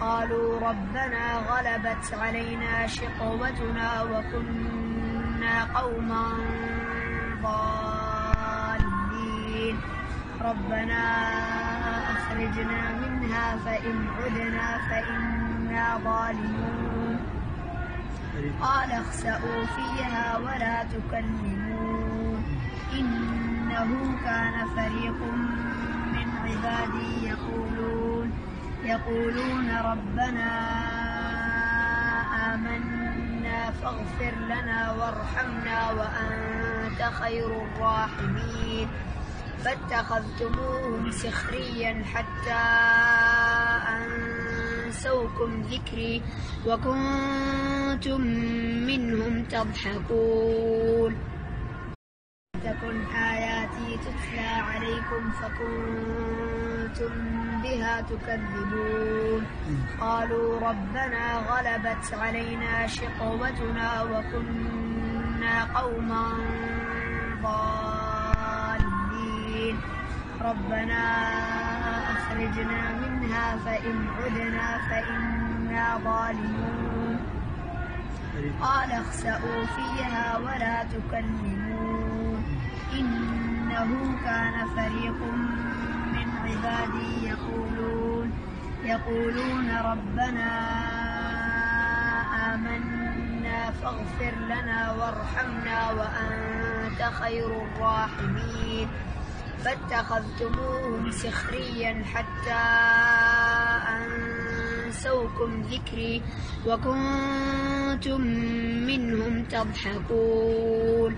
قالوا ربنا غلبت علينا شقوتنا وكنا قوما ضالين ربنا أخرجنا منها فإن عدنا فإنا ظالمون قال اخسئوا فيها ولا تكلمون إنه كان فريق من عبادي يقولون ربنا آمنا فاغفر لنا وارحمنا وأنت خير الراحمين فاتخذتموهم سخريا حتى أنسوكم ذكري وكنتم منهم تضحكون تكن آياتي تتلى عليكم فكنتم بها تكذبون قالوا ربنا غلبت علينا شقوتنا وكنا قوما ضالين ربنا أخرجنا منها فإن عدنا فإنا ظالمون قال اخسئوا فيها ولا تكلمون إنه كان فريق من عبادي يقولون ربنا آمنا فاغفر لنا وارحمنا وأنت خير الراحمين فاتخذتموهم سخريا حتى أنسوكم ذكري وكنتم منهم تضحكون